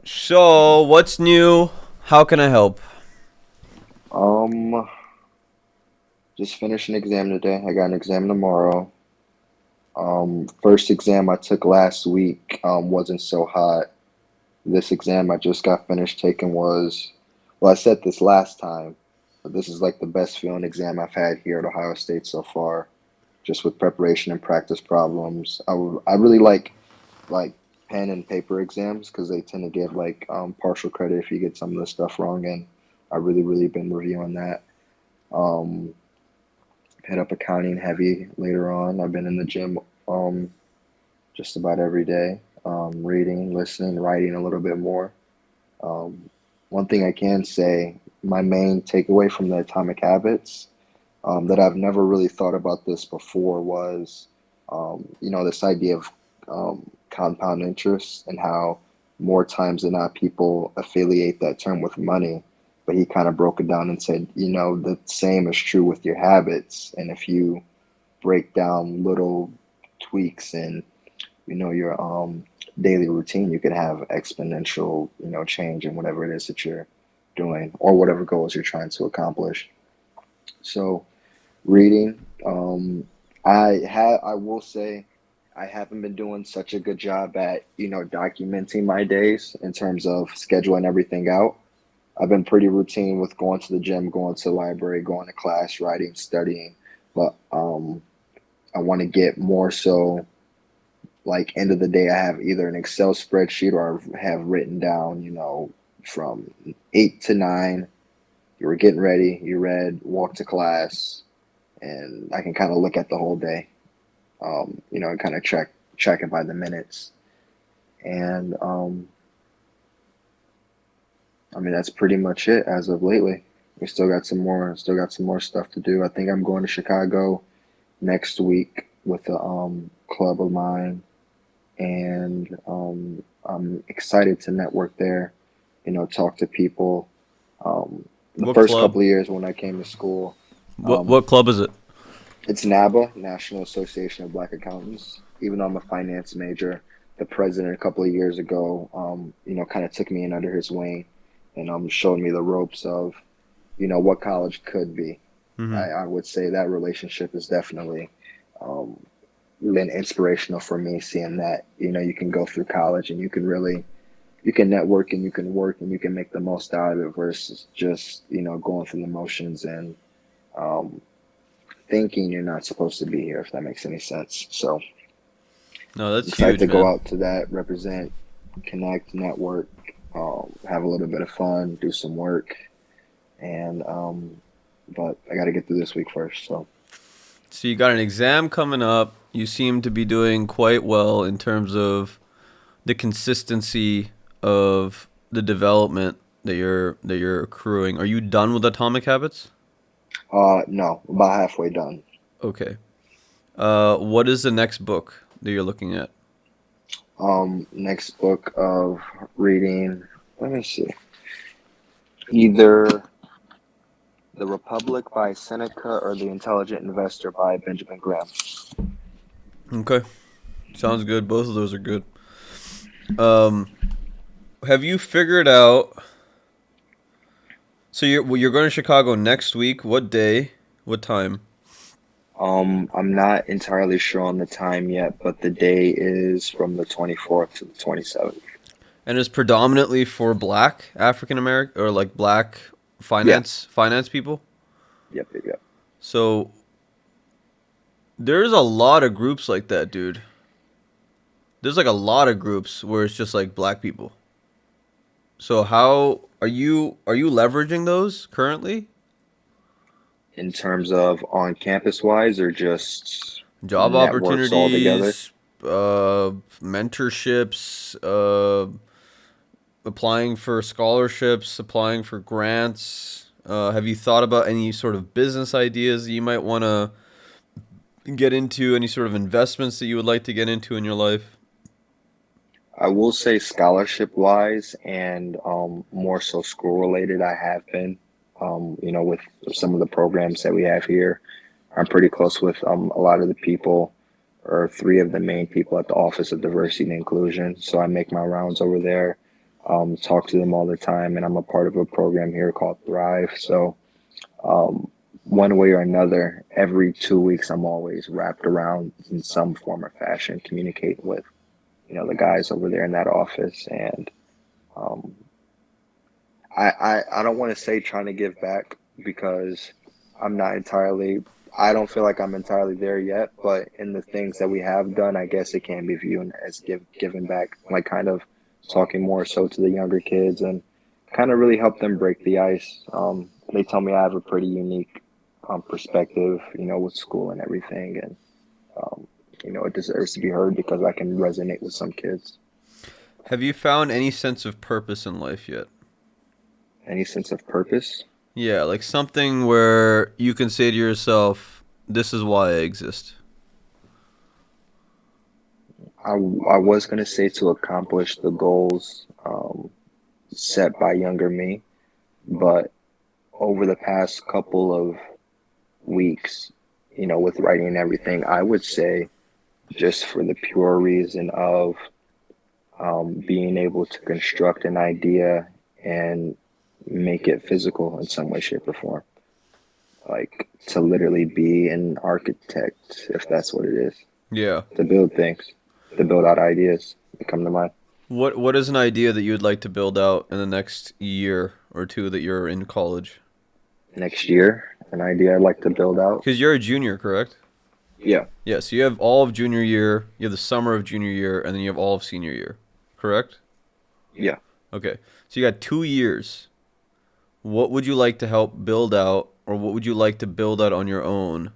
So, what's new? How can I help? Um, just finished an exam today. I got an exam tomorrow. First exam I took last week wasn't so hot. This exam I just got finished taking was, well, I said this last time, but this is like the best feeling exam I've had here at Ohio State so far, just with preparation and practice problems. I really like pen and paper exams because they tend to give like partial credit if you get some of the stuff wrong, and I really been reviewing that. Um, Hit up accounting heavy later on. I've been in the gym just about every day, reading, listening, writing a little bit more. Um, One thing I can say, my main takeaway from the Atomic Habits that I've never really thought about this before was, this idea of compound interest and how more times than not people affiliate that term with money. But he kind of broke it down and said, the same is true with your habits. And if you break down little tweaks in, your daily routine, you can have exponential, change in whatever it is that you're doing or whatever goals you're trying to accomplish. So, reading. I will say I haven't been doing such a good job at, documenting my days in terms of scheduling everything out. I've been pretty routine with going to the gym, going to the library, going to class, writing, studying. But I want to get more so like end of the day I have either an Excel spreadsheet or I have written down, from 8 to 9, you were getting ready, you read, walked to class, and I can kind of look at the whole day, and kind of check it by the minutes. And I mean that's pretty much it as of lately. We still got some more stuff to do. I think I'm going to Chicago next week with a club of mine, and I'm excited to network there. Talk to people. The What first club? couple of years when I came to school, What um, club is it? it's NABA, National Association of Black Accountants. Even though I'm a finance major, the president a couple of years ago, kind of took me in under his wing and showed me the ropes of, what college could be. Hmm. I would say that relationship is definitely um, been inspirational for me, seeing that, you can go through college and you can network and you can work and you can make the most out of it versus just, going through the motions and um, thinking you're not supposed to be here, if that makes any sense. So No, that's excited huge, to go man. out to that, represent, connect, network, have a little bit of fun, do some work, and but I got to get through this week first. So So you got an exam coming up. You seem to be doing quite well in terms of the consistency of the development that you're accruing. Are you done with Atomic Habits? no, about halfway done. Okay. What is the next book that you're looking at? Next book of reading. Let me see. Either The Republic by Seneca or The Intelligent Investor by Benjamin Graham. Okay. Sounds good. Both of those are good. Um, have you figured out? So you're going to Chicago next week. What day? What time? I'm not entirely sure on the time yet, but the day is from the 24th to the 27th. And it's predominantly for Black African American or like Black Yeah. finance people. Yep. So there's a lot of groups like that, dude. There's like a lot of groups where it's just like Black people. So how are you leveraging those currently? In terms of on campus wise or just Job networks altogether? opportunities, mentorships, applying for scholarships, applying for grants. Have you thought about any sort of business ideas that you might want to get into? Any sort of investments that you would like to get into in your life? I will say scholarship wise and more so school related, I have been. With some of the programs that we have here, I'm pretty close with a lot of the people or three of the main people at the Office of Diversity and Inclusion. So I make my rounds over there. talk to them all the time, and I'm a part of a program here called Thrive. So, um, one way or another, every 2 weeks, I'm always wrapped around in some form or fashion, communicating with, the guys over there in that office. And um, I don't want to say trying to give back because I'm not entirely, I don't feel like I'm entirely there yet, but in the things that we have done, I guess it can be viewed as giving back, like kind of talking more so to the younger kids and kind of really help them break the ice. They tell me I have a pretty unique perspective, with school and everything, and um, it deserves to be heard because I can resonate with some kids. Have you found any sense of purpose in life yet? Any sense of purpose? Yeah, like something where you can say to yourself, "This is why I exist." I was going to say to accomplish the goals set by younger me, but over the past couple of weeks, with writing and everything, I would say just for the pure reason of being able to construct an idea and make it physical in some way, shape, or form. Like to literally be an architect, if that's what it is, Yeah. to build things, to build out ideas that come to mind. What is an idea that you'd like to build out in the next year or two that you're in college? Next year, an idea I'd like to build out. Because you're a junior, correct? Yeah, Yeah, so you have all of junior year, you have the summer of junior year, and then you have all of senior year, correct? yeah. Okay. So you got 2 years. What would you like to help build out, or what would you like to build out on your own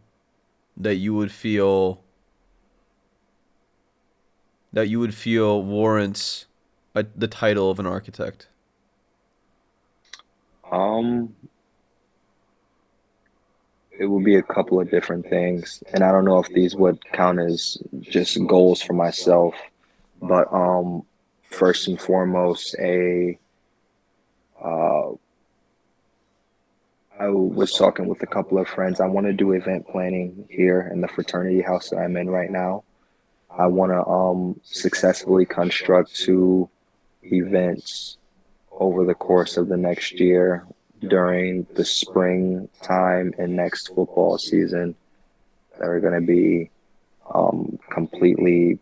that you would feel warrants the title of an architect? Um, it would be a couple of different things, and I don't know if these would count as just goals for myself, but first and foremost, uh, I was talking with a couple of friends. I want to do event planning here in the fraternity house that I'm in right now. I want to successfully construct 2 events over the course of the next year during the spring time and next football season that are going to be completely,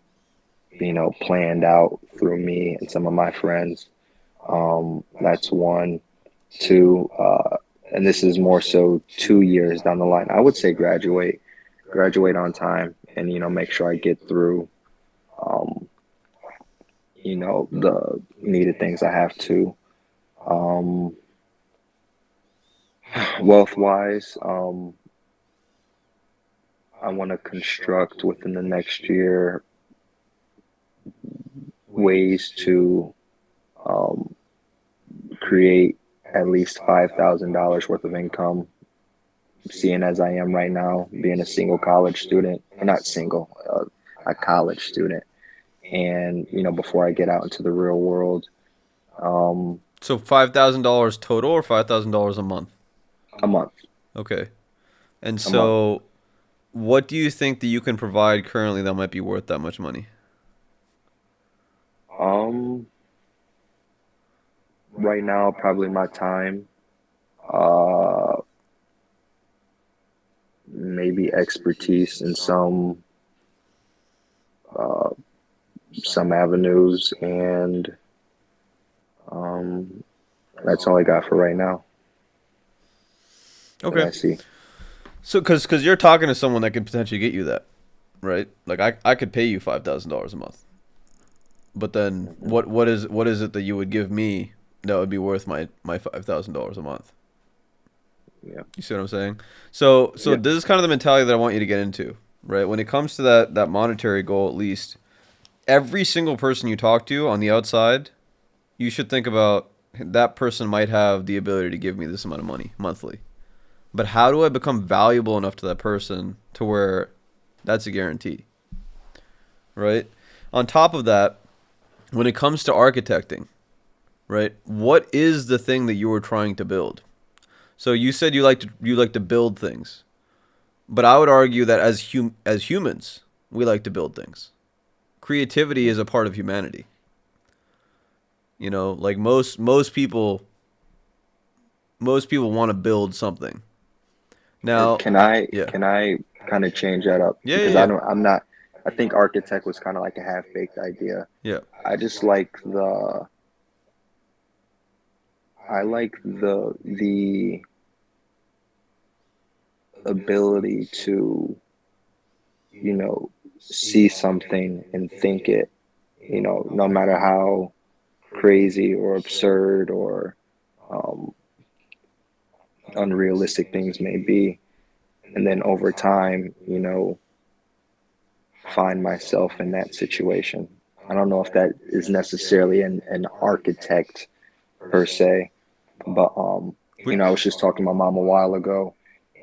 planned out through me and some of my friends. That's one. Two, and this is more so 2 years down the line. I would say graduate on time, and make sure I get through, um, the needed things I have to. Um, Wealth wise, I want to construct within the next year ways to um, create at least $5,000 worth of income. Seeing as I am right now, being a single college student, or not single, a college student, and before I get out into the real world, um, So $5,000 total or $5,000 a month? a month, Okay. And a month. so what do you think that you can provide currently that might be worth that much money? Um, right now, probably my time, uh, maybe expertise in uh, some avenues, and um, that's all I got for right now that Okay. I see. So cuz you're talking to someone that could potentially get you that, right? Like I could pay you $5,000 a month. But then Mhm. what is it that you would give me that would be worth my $5,000 a month? Yeah, You see what I'm saying? So yeah, this is kind of the mentality that I want you to get into, right? When it comes to that monetary goal, at least every single person you talk to on the outside, you should think about that person might have the ability to give me this amount of money monthly. But how do I become valuable enough to that person to where that's a guarantee, right? On top of that, when it comes to architecting, right? What is the thing that you were trying to build? So you said you like to build things. But I would argue that as humans, we like to build things. Creativity is a part of humanity. You know, like most people want to build something. Now, Can I yeah. can I kind of change that up Yeah, because yeah, I'm not. I think architect was kind of like a half baked idea. yeah. I just like the I like the ability to, you know, see something and think it, no matter how crazy or absurd or um, unrealistic things may be. And then over time, find myself in that situation. I don't know if that is necessarily an architect per se, but We, I was just talking to my mom a while ago,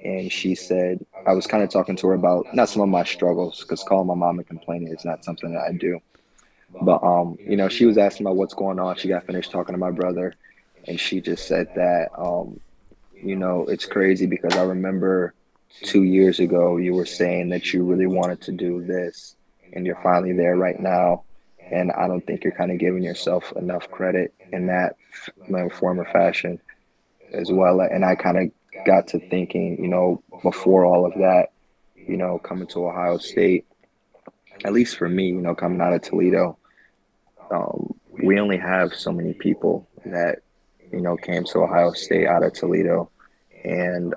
and she said I was kind of talking to her about not some of my struggles because calling my mom and complaining is not something that I do. But she was asking about what's going on. She got finished talking to my brother, and she just said that it's crazy because I remember 2 years ago you were saying that you really wanted to do this, and you're finally there right now. And I don't think you're kind of giving yourself enough credit in that form or fashion as well. And I kind of got to thinking, before all of that, coming to Ohio State, at least for me, coming out of Toledo, we only have so many people that came to Ohio State out of Toledo, and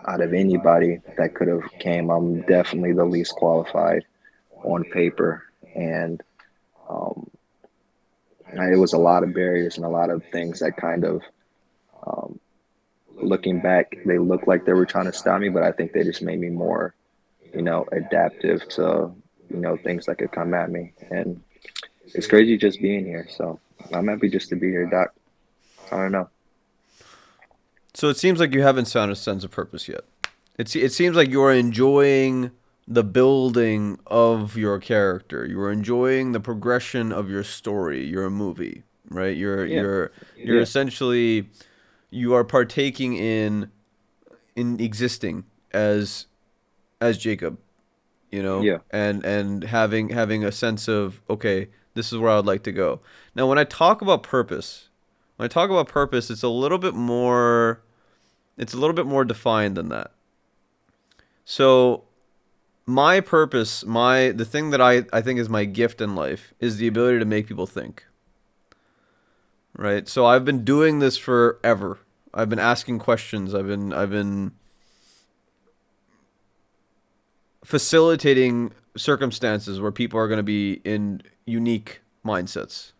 out of anybody that could have came, I'm definitely the least qualified on paper, and um, it was a lot of barriers and a lot of things that kind of, um, looking back, they looked like they were trying to stop me, but I think they just made me more, adaptive to things that could come at me, and it's crazy just being here. So I'm happy just to be here, Doc. I don't know. so it seems like you haven't found a sense of purpose yet. It seems like you're enjoying the building of your character. You're enjoying the progression of your story, your movie, right? Yeah, You're yeah, essentially you are partaking in existing as Jacob, you know, yeah. and having a sense of, okay, this is where I would like to go. Now, when I talk about purpose, it's a little bit more defined than that. So my purpose, the thing that I think is my gift in life is the ability to make people think. Right? So I've been doing this forever. I've been asking questions. I've been facilitating circumstances where people are going to be in unique mindsets.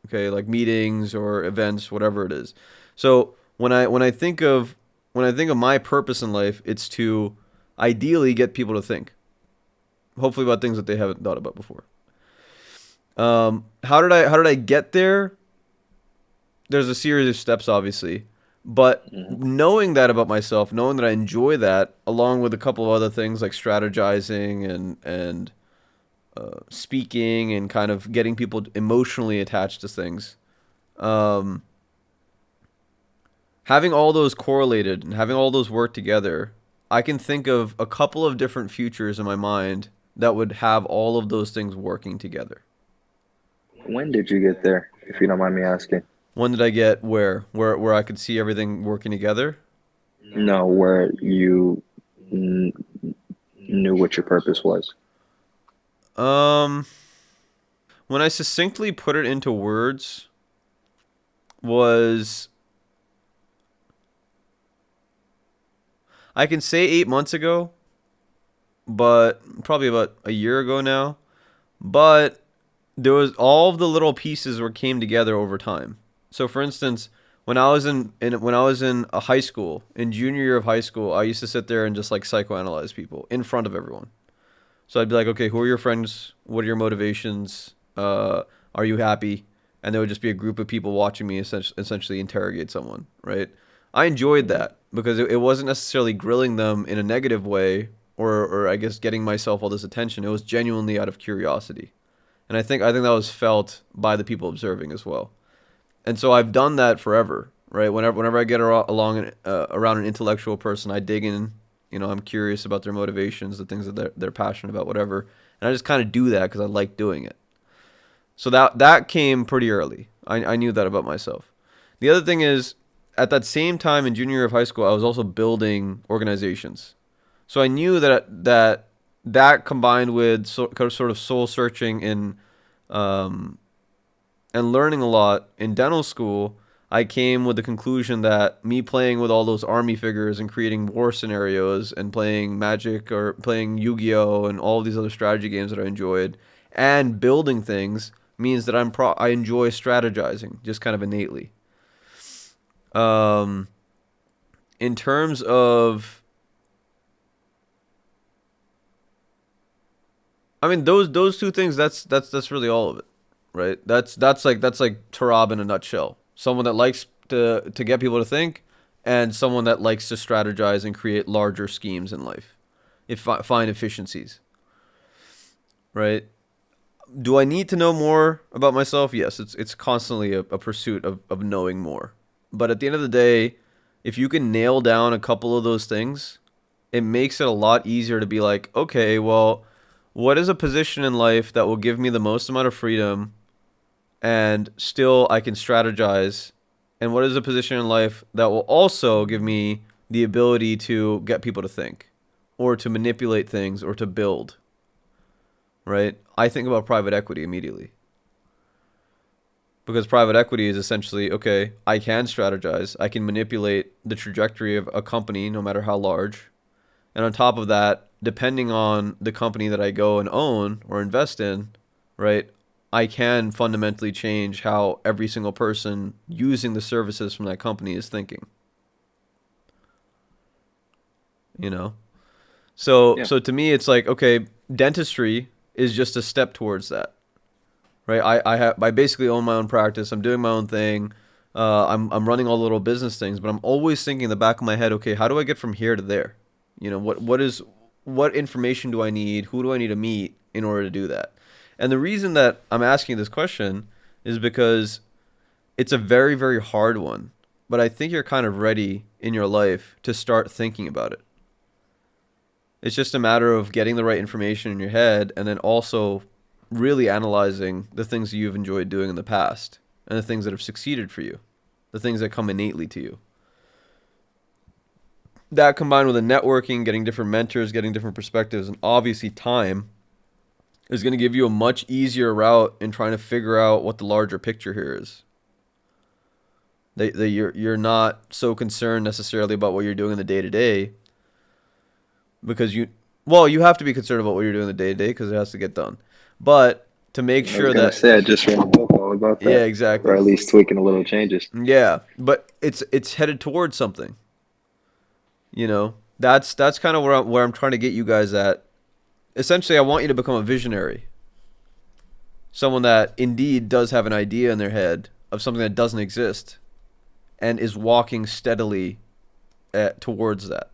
Okay, like meetings or events, whatever it is. So when I think of my purpose in life, it's to ideally get people to think, hopefully about things that they haven't thought about before. How did I get there? There's a series of steps, obviously, but Hmm. knowing that about myself, knowing that I enjoy that, along with a couple of other things like strategizing and speaking and kind of getting people emotionally attached to things. Um, Having all those correlated and having all those work together, I can think of a couple of different futures in my mind that would have all of those things working together. When did you get there, if you don't mind me asking? One did I get where I could see everything working together? No, where you n- knew what your purpose was. Um, when I succinctly put it into words was I can say 8 months ago, but probably about a year ago now. But there was all of the little pieces were came together over time. So for instance, when I was in a high school, in junior year of high school, I used to sit there and just like psychoanalyze people in front of everyone. So I'd be like, okay, who are your friends? What are your motivations? Are you happy? And there would just be a group of people watching me essentially interrogate someone, right? I enjoyed Hmm. that because it wasn't necessarily grilling them in a negative way or I guess getting myself all this attention. It was genuinely out of curiosity. And I think that was felt by the people observing as well. And so I've done that forever, right? Whenever I get around an intellectual person, I dig in. You know, I'm curious about their motivations, the things that they're passionate about, whatever. And I just kind of do that because I like doing it. So that came pretty early. I knew that about myself. The other thing is, at that same time in junior year of high school, I was also building organizations. So I knew that combined with sort of soul searching um, and learning a lot in dental school, I came with the conclusion that me playing with all those army figures and creating war scenarios and playing Magic or playing Yu-Gi-Oh and all these other strategy games that I enjoyed and building things means that I enjoy strategizing just kind of innately. Um, in terms of, I mean, those two things. That's really all of it, right? That's like Tarab in a nutshell. Someone that likes to get people to think, and someone that likes to strategize and create larger schemes in life, if find efficiencies, right? Do I need to know more about myself? Yes, it's constantly a pursuit of knowing more. But at the end of the day, if you can nail down a couple of those things, it makes it a lot easier to be like, okay, well, what is a position in life that will give me the most amount of freedom and still I can strategize? And what is a position in life that will also give me the ability to get people to think or to manipulate things or to build, right? I think about private equity immediately because private equity is essentially okay, I can strategize, I can manipulate the trajectory of a company no matter how large. And on top of that, depending on the company that I go and own or invest in, right, I can fundamentally change how every single person using the services from that company is thinking, you know? So Yeah. so to me it's like, okay, dentistry is just a step towards that. Right? I basically own my own practice. I'm doing my own thing. I'm running all the little business things, but I'm always thinking in the back of my head, okay, how do I get from here to there? You know, what information do I need? Who do I need to meet in order to do that? And the reason that I'm asking this question is because it's a very, very hard one. But I think you're kind of ready in your life to start thinking about it. It's just a matter of getting the right information in your head and then also really analyzing the things that you've enjoyed doing in the past and the things that have succeeded for you, the things that come innately to you. That combined with the networking, getting different mentors, getting different perspectives, and obviously time is going to give you a much easier route in trying to figure out what the larger picture here is. You're not so concerned necessarily about what you're doing in the day to day because you have to be concerned about what you're doing in the day to day because it has to get done. But to make I was sure gonna that, say I just read a book all about yeah, that, or exactly. at least tweaking a little changes. Yeah, but it's headed towards something. You know, that's kind of where I'm trying to get you guys at. Essentially, I want you to become a visionary, someone that indeed does have an idea in their head of something that doesn't exist, and is walking steadily towards that.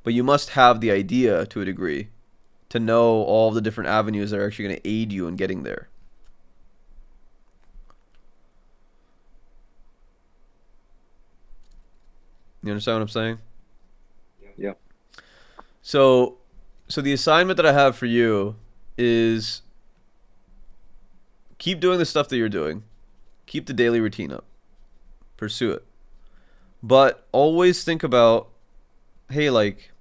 But you must have the idea to a degree to know all the different avenues that are actually going to aid you in getting there. You understand what I'm saying? Yeah. So, so the assignment that I have for you is keep doing the stuff that you're doing. Keep the daily routine up. Pursue it. But always think about, hey, like,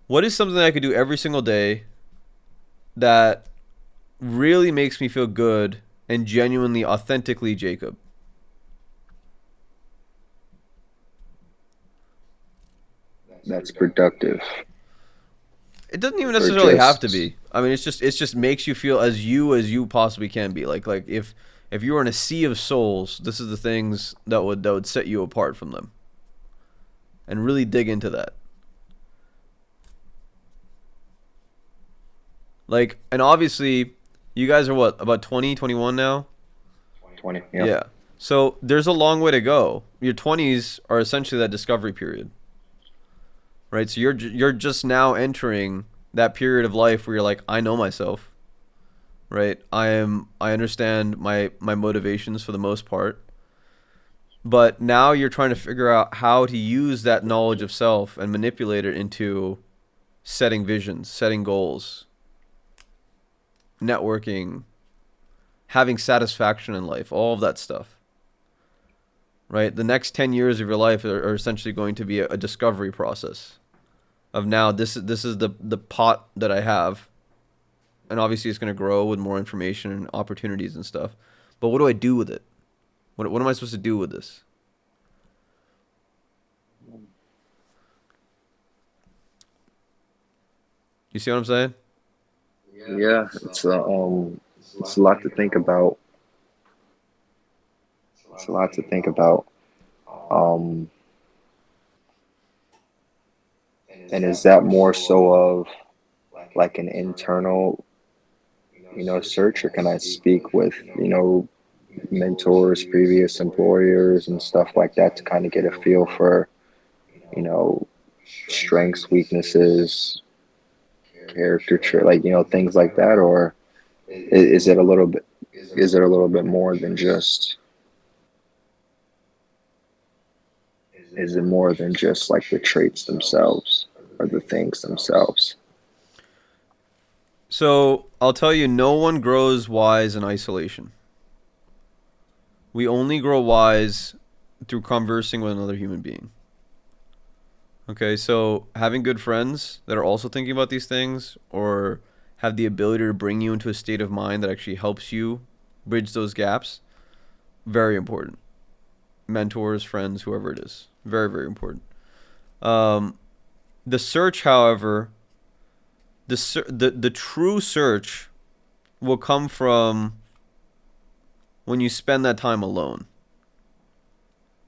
what is something that I could do every single day that really makes me feel good and genuinely, authentically Jacob? That's productive. It doesn't even Or necessarily have to just be. I mean, it's just makes you feel as you possibly can be. Like if you were in a sea of souls, this is the things that would set you apart from them. And really dig into that. Like, and obviously, you guys are what, about 20, 21 now? 20. Yeah. Yeah. So there's a long way to go. Your 20s are essentially that discovery period, right? So you're just now entering that period of life where you're like, I know myself, right? I understand my motivations for the most part. But now you're trying to figure out how to use that knowledge of self and manipulate it into setting visions, setting goals, networking, having satisfaction in life, all of that stuff, right? The next 10 years of your life are essentially going to be a discovery process of now this is the pot that I have, and obviously it's going to grow with more information and opportunities and stuff. But what do I do with it? What am I supposed to do with this? You see what I'm saying? Yeah, it's a lot to think about. It's a lot to think about. Um, and is that more so of like an internal, search, or can I speak with, mentors, previous employers, and stuff like that to kind of get a feel for, you know, strengths, weaknesses, character trait, like things like that, or is it a little bit? Is it a little bit more than just? Is it more than just like the traits themselves or the things themselves? So I'll tell you, no one grows wise in isolation. We only grow wise through conversing with another human being. Okay, so having good friends that are also thinking about these things or have the ability to bring you into a state of mind that actually helps you bridge those gaps, very important. Mentors, friends, whoever it is, very, very important. Um, the search, however, the true search will come from when you spend that time alone.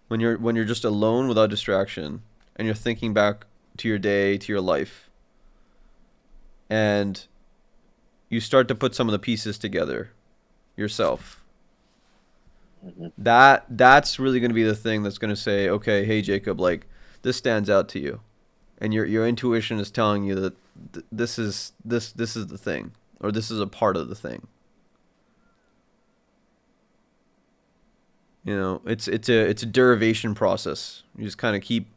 When you're just alone without distraction and you're thinking back to your day, to your life, and you start to put some of the pieces together yourself. Mm-hmm. That's really going to be the thing that's going to say, okay, hey Jacob, like this stands out to you, and your intuition is telling you that this is the thing, or this is a part of the thing. It's a derivation process. You just kind of keep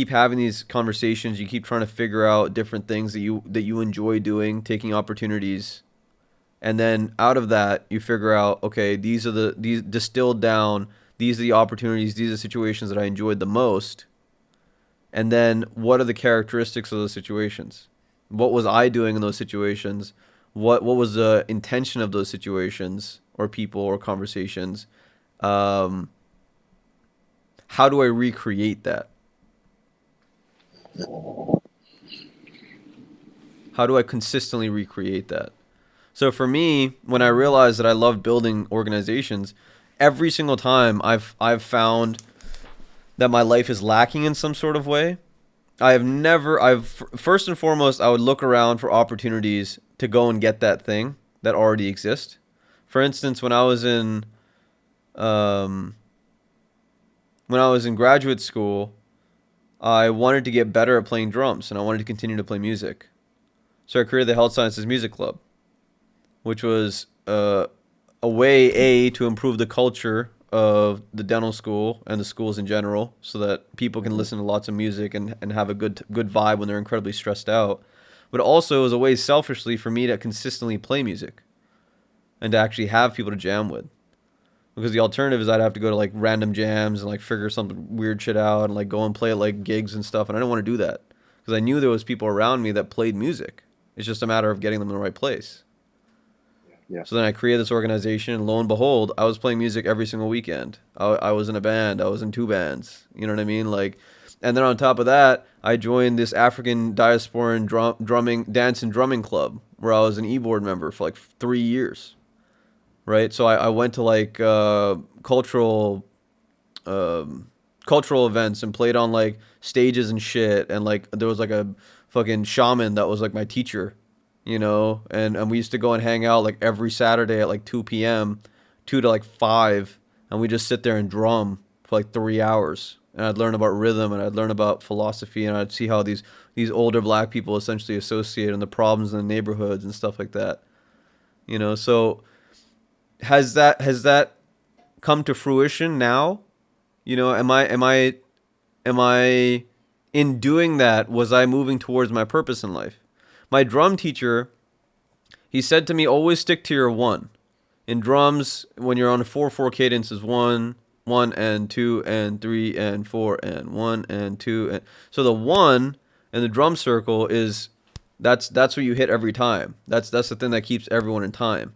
having these conversations. You keep trying to figure out different things that you enjoy doing, taking opportunities, and then out of that you figure out, okay, these distilled down. These are the opportunities. These are the situations that I enjoyed the most. And then what are the characteristics of those situations? What was I doing in those situations? What was the intention of those situations or people or conversations? Um, how do I recreate that? How do I consistently recreate that? So for me, when I realized that I love building organizations, every single time I've found that my life is lacking in some sort of way, I've first and foremost, I would look around for opportunities to go and get that thing that already exists. For instance, um, when I was in graduate school, I wanted to get better at playing drums and I wanted to continue to play music. So I created the Health Sciences Music Club, which was a way to improve the culture of the dental school and the schools in general, so that people can Mm-hmm. listen to lots of music and have a good vibe when they're incredibly stressed out. But also as a way selfishly for me to consistently play music and to actually have people to jam with. Because the alternative is I'd have to go to like random jams and like figure some weird shit out and like go and play at like gigs and stuff, and I didn't want to do that because I knew there was people around me that played music. It's just a matter of getting them in the right place. Yeah. So then I created this organization, and lo and behold, I was playing music every single weekend. I was in a band. I was in two bands. You know what I mean? Like, and then on top of that, I joined this African diasporan drumming, dance and drumming club where I was an e-board member for like 3 years. Right? So I went to like um, cultural events and played on like stages and shit. And like there was like a fucking shaman that was like my teacher, and we used to go and hang out like every Saturday at like 2 p.m., 2 to like 5, and we just sit there and drum for like 3 hours. And I'd learn about rhythm and I'd learn about philosophy and I'd see how these older black people essentially associate and the problems in the neighborhoods and stuff like that. So has that come to fruition now? Am I in doing that, was I moving towards my purpose in life? My drum teacher, He said to me, always stick to your one. In drums, when you're on a 4/4 cadence, is 1, 1 and 2 and 3 and 4 and 1 and 2 and so the 1 in the drum circle is that's what you hit every time. That's the thing that keeps everyone in time.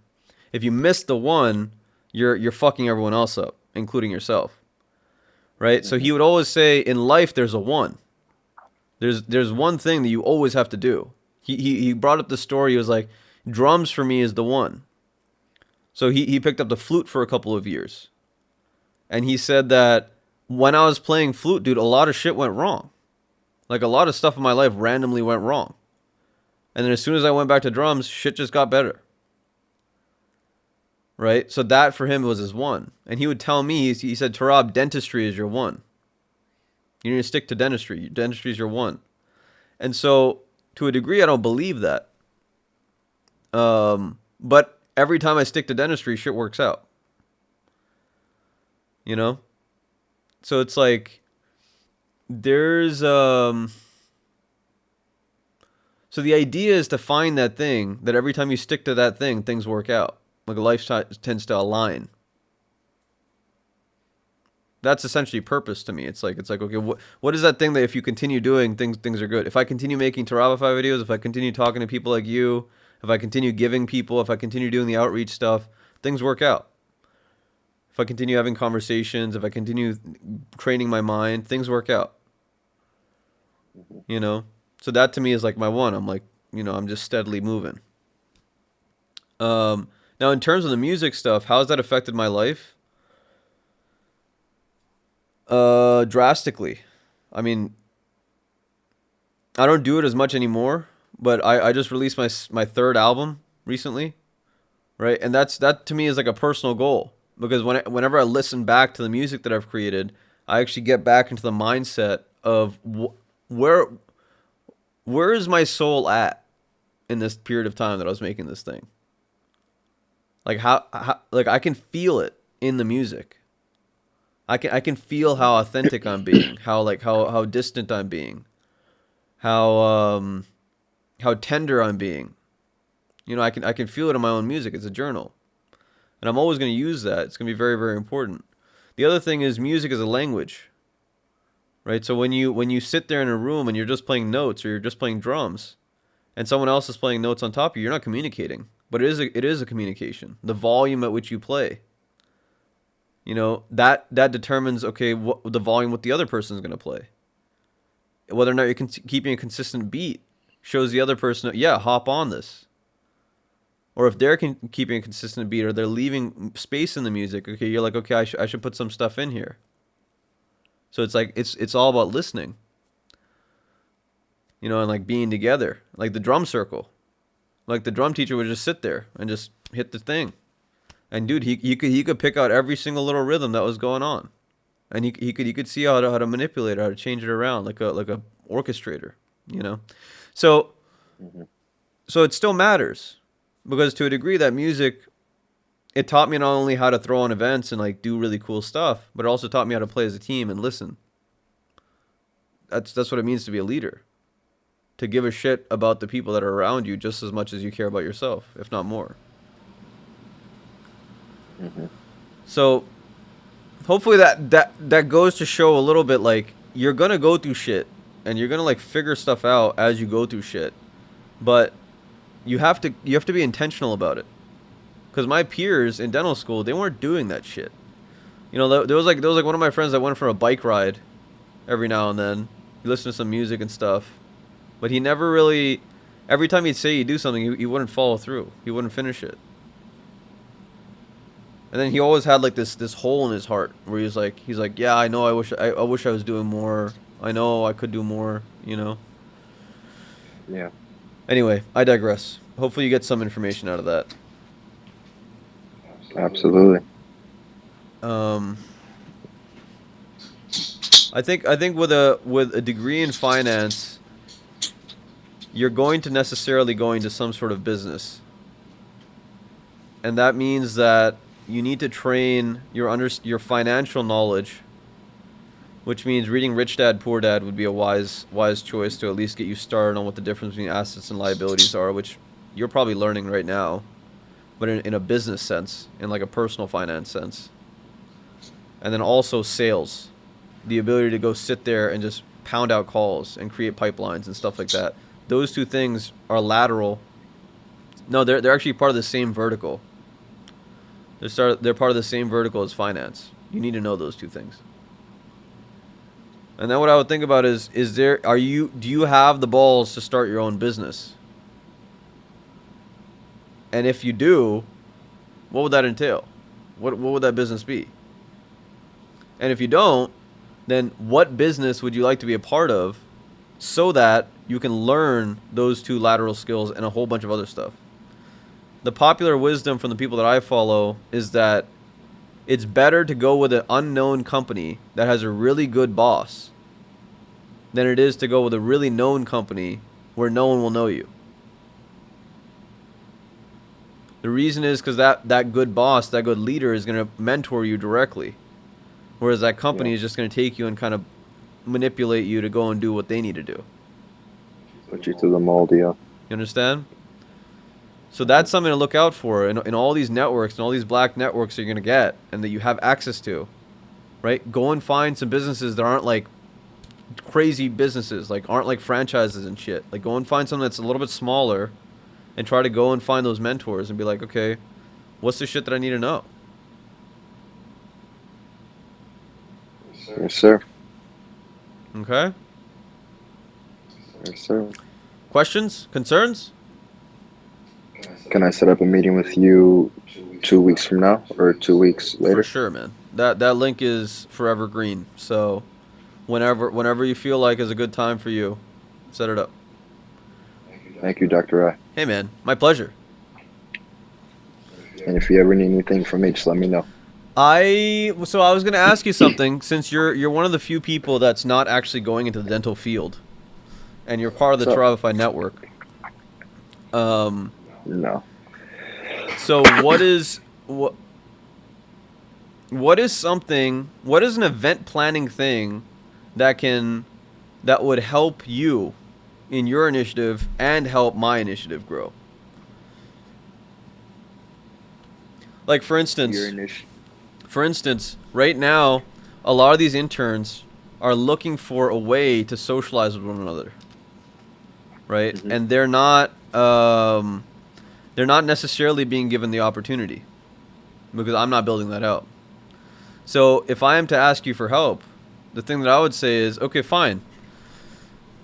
If you miss the 1, you're fucking everyone else up, including yourself. Right? So he would always say, in life there's a 1. There's one thing that you always have to do. He brought up the story. He was like, drums for me is the 1. So he picked up the flute for a couple of years. And he said that when I was playing flute, dude, a lot of shit went wrong. Like, a lot of stuff in my life randomly went wrong. And then as soon as I went back to drums, shit just got better. Right? So that for him was his 1. And he would tell me, he said, Tarab, dentistry is your 1. You need to stick to dentistry. Dentistry is your 1. And so, to a degree, I don't believe that. But every time I stick to dentistry, shit works out. You know? So it's like, there's, so the idea is to find that thing, that every time you stick to that thing, things work out. Like, life tends to align. That's essentially purpose to me. It's like okay, what is that thing that if you continue doing, things are good? If I continue making Tarabify videos, if I continue talking to people like you, if I continue giving people, if I continue doing the outreach stuff, things work out. If I continue having conversations, if I continue training my mind, things work out. You know? So that to me is like my 1. I'm like, I'm just steadily moving. Now in terms of the music stuff, how has that affected my life? Drastically. I mean, I don't do it as much anymore, but I just released my 3rd album recently, right? And that to me is like a personal goal, because whenever I listen back to the music that I've created, I actually get back into the mindset of where is my soul at in this period of time that I was making this thing. Like how like I can feel it in the music. I can feel how authentic I'm being, how distant I'm being, how tender I'm being. I can feel it in my own music. It's a journal, and I'm always going to use that. It's going to be very, very important. The other thing is, music is a language, right? So when you sit there in a room and you're just playing notes, or you're just playing drums, and someone else is playing notes on top of you, you're not communicating. But it is a communication. The volume at which you play. That determines, okay, what the volume what the other person is going to play. Whether or not you're keeping a consistent beat shows the other person, yeah, hop on this. Or if they're keeping a consistent beat, or they're leaving space in the music, okay, you're like, okay, I should put some stuff in here. So it's like, it's all about listening. And like being together. Like the drum circle. Like the drum teacher would just sit there and just hit the thing. And dude, he could pick out every single little rhythm that was going on. And he could see how to manipulate it, how to change it around like a orchestrator, So so it still matters, because to a degree that music, it taught me not only how to throw on events and like do really cool stuff, but it also taught me how to play as a team and listen. That's what it means to be a leader. To give a shit about the people that are around you just as much as you care about yourself, if not more. So hopefully that goes to show a little bit, like, you're gonna go through shit and you're gonna like figure stuff out as you go through shit, but you have to be intentional about it. Because my peers in dental school, they weren't doing that shit. There was like one of my friends that went for a bike ride every now and then. He listened to some music and stuff, but he never really. Every time he'd say he'd do something, he wouldn't follow through. He wouldn't finish it. And then he always had like this hole in his heart where he's like, yeah, I know, I wish I was doing more. I know I could do more. Yeah. Anyway, I digress. Hopefully you get some information out of that. Absolutely. I think with a degree in finance, you're going to necessarily go into some sort of business. And that means that you need to train your financial knowledge, which means reading Rich Dad Poor Dad would be a wise choice to at least get you started on what the difference between assets and liabilities are, which you're probably learning right now, but in a business sense, in like a personal finance sense. And then also sales, the ability to go sit there and just pound out calls and create pipelines and stuff like that. Those two things are lateral. No, they're actually part of the same vertical. They're part of the same vertical as finance. You need to know those two things. And then what I would think about is do you have the balls to start your own business? And if you do, what would that entail? What would that business be? And if you don't, then what business would you like to be a part of so that you can learn those two lateral skills and a whole bunch of other stuff? The popular wisdom from the people that I follow is that it's better to go with an unknown company that has a really good boss than it is to go with a really known company where no one will know you. The reason is because that good boss, that good leader is going to mentor you directly. Whereas that company is just going to take you and kind of manipulate you to go and do what they need to do. Put you through the mold, yeah. You understand? So that's something to look out for in all these networks and all these black networks that you're going to get and that you have access to, right? Go and find some businesses that aren't like crazy businesses, like aren't like franchises and shit. Like go and find something that's a little bit smaller and try to go and find those mentors and be like, okay, what's the shit that I need to know? Yes, sir. Okay? Yes, sir. Questions? Concerns? Can I set up a meeting with you 2 weeks from now or 2 weeks later? For sure, man. That link is forever green. So whenever you feel like is a good time for you, set it up. Thank you, Dr. I. Hey, man. My pleasure. And if you ever need anything from me, just let me know. So I was going to ask you something, since you're one of the few people that's not actually going into the dental field, and you're part of the Terravify network. No. So what is an event planning thing that would help you in your initiative and help my initiative grow? Like for instance, right now, a lot of these interns are looking for a way to socialize with one another, right? Mm-hmm. And they're not necessarily being given the opportunity because I'm not building that out. So if I am to ask you for help, the thing that I would say is, okay, fine.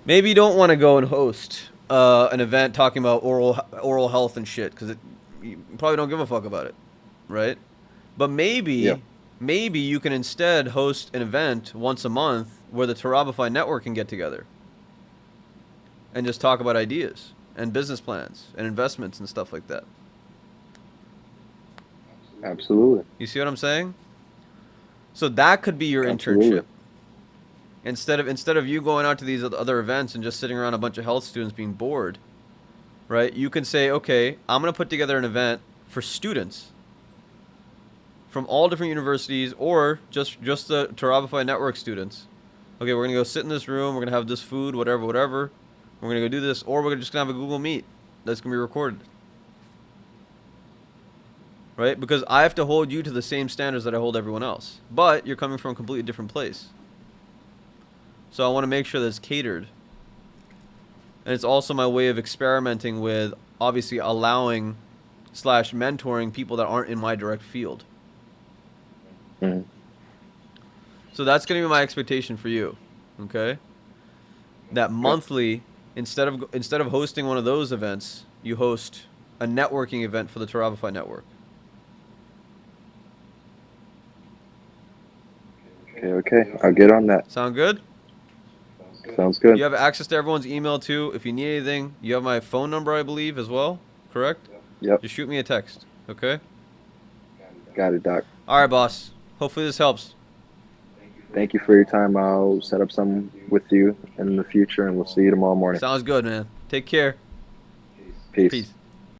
Maybe you don't want to go and host an event talking about oral health and shit because you probably don't give a fuck about it, right? But maybe you can instead host an event once a month where the Terravify network can get together and just talk about ideas and business plans and investments and stuff like that. Absolutely. You see what I'm saying? So that could be your internship. Instead of you going out to these other events and just sitting around a bunch of health students being bored, right? You can say, okay, I'm going to put together an event for students from all different universities or just the Terravify network students. Okay, we're going to go sit in this room. We're going to have this food, whatever. We're going to go do this, or we're just going to have a Google Meet that's going to be recorded. Right? Because I have to hold you to the same standards that I hold everyone else. But you're coming from a completely different place. So I want to make sure that it's catered. And it's also my way of experimenting with, obviously, allowing / mentoring people that aren't in my direct field. Mm-hmm. So that's going to be my expectation for you. Okay? That monthly, instead of hosting one of those events, you host a networking event for the Terravify network. Okay. I'll get on that. Sound good? Sounds good. You have access to everyone's email too. If you need anything, you have my phone number, I believe, as well. Correct? Yep. Just shoot me a text. Okay? Got it, Doc. All right, boss. Hopefully this helps. Thank you for your time. I'll set up some with you in the future, and we'll see you tomorrow morning. Sounds good, man. Take care. Peace. Peace.